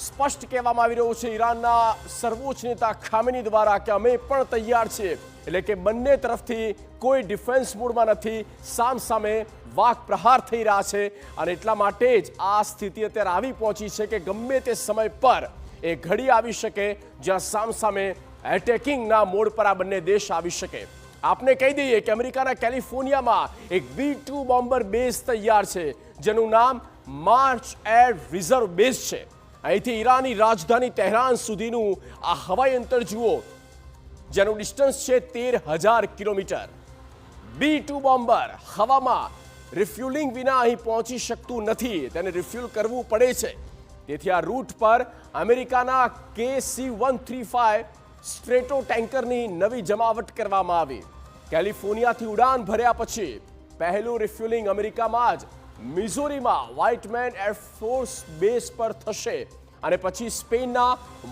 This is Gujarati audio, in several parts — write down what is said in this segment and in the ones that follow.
સ્પષ્ટ કહેવામાં આવી રહ્યું છે ઈરાનના સર્વોચ્ચ નેતા ખામેની દ્વારા કે અમે પણ તૈયાર છીએ, એટલે કે બંને તરફથી કોઈ ડિફેન્સ મોડમાં નથી, સામસામે વાક પ્રહાર થઈ રહ્યા છે અને એટલા માટે જ આ સ્થિતિ અત્યારે આવી પહોંચી છે કે ગમે તે સમય પર એ ઘડી આવી શકે જ્યાં સામસામે એટેકિંગના મોડ પર આ બંને દેશ આવી શકે। આપને કહી દઈએ કે અમેરિકાના કેલિફોર્નિયામાં એક B-2 બોમ્બર બેઝ તૈયાર છે જેનું નામ માર્ચ એર રિઝર્વ બેઝ છે। અહીંથી ઈરાનની રાજધાની તહેરાન સુધીનું આ હવાઈ અંતર જુઓ, જેનું ડિસ્ટન્સ છે 13,000 કિલોમીટર। B-2 બોમ્બર હવામાં રિફ્યુલિંગ વિના અહીં પહોંચી શકતું નથી, તેને રિફ્યુલ કરવું પડે છે। તેથી આ રૂટ પર અમેરિકાના KC-135 સ્ટ્રેટો ટેન્કરની નવી જમાવટ કરવામાં આવી। કેલિફોર્નિયાથી ઉડાન ભર્યા પછી પહેલું રિફ્યુલિંગ અમેરિકામાં જ મિઝોરીમાં વ્હાઇટમેન એરફોર્સ બેઝ પર થશે અને પછી સ્પેનના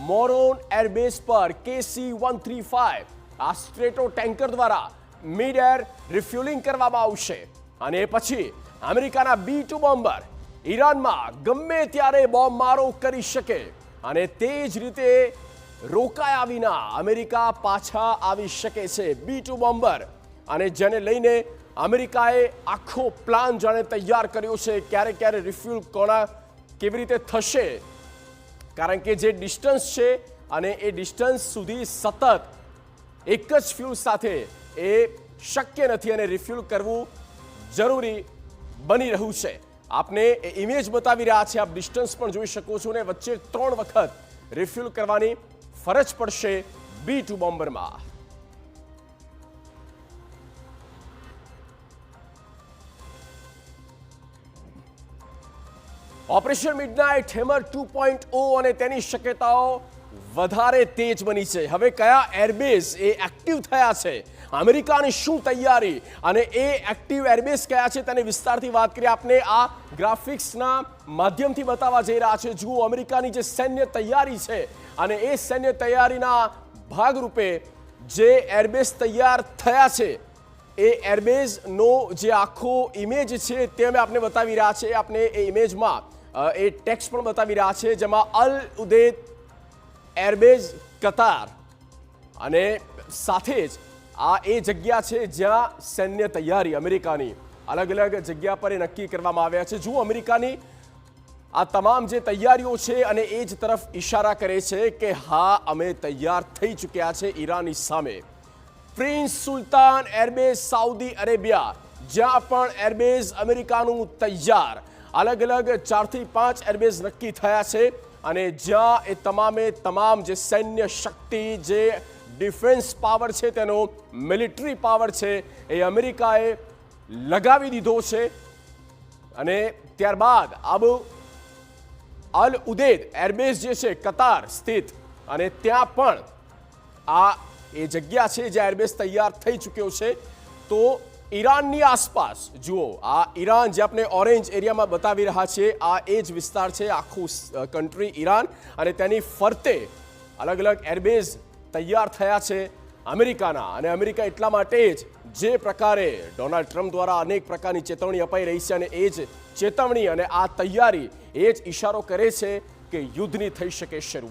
મોરોન એરબેઝ પર KC-135 આ સ્ટ્રેટો ટેન્કર દ્વારા મિડ એર રિફ્યુલિંગ કરવામાં આવશે અને પછી અમેરિકાના B-2 બોમ્બર ઈરાનમાં ગમે ત્યારે બોમ્બમારો કરી શકે અને તે જ રીતે રોકાયા વિના અમેરિકા પાછા આવી શકે છે। B-2 બોમ્બર અને જેને લઈને અમેરિકાએ આખો પ્લાન જાણે તૈયાર કર્યો છે, ક્યારે ક્યારે રિફ્યુલ કોના કેવી રીતે થશે, કારણ કે જે ડિસ્ટન્સ છે અને એ ડિસ્ટન્સ સુધી સતત એક જ ફ્યુલ સાથે એ શક્ય નથી અને રિફ્યુલ કરવું જરૂરી બની રહ્યું છે। આપને એ ઇમેજ બતાવી રહ્યા છે, આપ ડિસ્ટન્સ પણ જોઈ શકો છો ને વચ્ચે 3 વખત રિફ્યુલ કરવાની ફરજ પડશે B-2 બોમ્બરમાં। ઓપરેશન મિડનાઇટ હેમર 2.0 અને તેની શક્યતાઓ વધારે તેજ બની છે। હવે કયા એરબેઝ એ એક્ટિવ થયા છે, અમેરિકાની શું તૈયારી અને એ એક્ટિવ એરબેઝ કયા છે તેની વિસ્તારથી વાત કરીએ। આપને આ ગ્રાફિક્સના માધ્યમથી બતાવવા જઈ રહ્યા છે। જુઓ, અમેરિકાની જે સૈન્ય તૈયારી છે અને એ સૈન્ય તૈયારીના ભાગરૂપે જે એરબેઝ તૈયાર થયા છે એ એરબેઝનો જે આખો ઇમેજ છે તે અમે આપને બતાવી રહ્યા છે। આપને એ ઇમેજમાં એ ટેક્સ્ટ પણ બતાવી રહ્યા છે, જેમાં અલ ઉદેદ એરબેઝ કતાર અને સાથે જ આ એ જગ્યા છે જ્યાં સૈન્ય તૈયારી અમેરિકાની અલગ અલગ જગ્યા પર એ નક્કી કરવામાં આવ્યા છે। જુઓ, અમેરિકાની આ તમામ જે તૈયારીઓ છે અને એ જ તરફ ઇશારા કરે છે કે હા, અમે તૈયાર થઈ ચૂક્યા છે ઈરાનની સામે। પ્રિન્સ સુલતાન એરબેઝ સાઉદી અરેબિયા, જ્યાં પણ એરબેઝ અમેરિકાનું તૈયાર, અલગ અલગ 4 થી 5 એરબેઝ નક્કી થયા છે અને જ્યાં એ તમામે તમામ જે સૈન્ય શક્તિ, જે ડિફેન્સ પાવર છે, તેનો મિલિટરી પાવર છે એ અમેરિકાએ લગાવી દીધો છે અને ત્યારબાદ અલ ઉદેદ એરબેઝ જે છે કતાર સ્થિત, અને ત્યાં પણ આ એ જગ્યા છે જ્યાં એરબેઝ તૈયાર થઈ ચૂક્યો છે। તો ઈરાનની આસપાસ જુઓ, આ ઈરાન જે આપણે ઓરેન્જ એરિયામાં બતાવી રહ્યા છે, આ એ જ વિસ્તાર છે, આખું કન્ટ્રી ઈરાન, અને તેની ફરતે અલગ અલગ એરબેઝ તૈયાર થયા છે અમેરિકાના। અને અમેરિકા એટલા માટે જ જે પ્રકારે ડોનાલ્ડ ટ્રમ્પ દ્વારા અનેક પ્રકારની ચેતવણી અપાઈ રહી છે અને એ જ ચેતવણી અને આ તૈયારી એ જ ઇશારો કરે છે કે યુદ્ધની થઈ શકે શરૂઆત।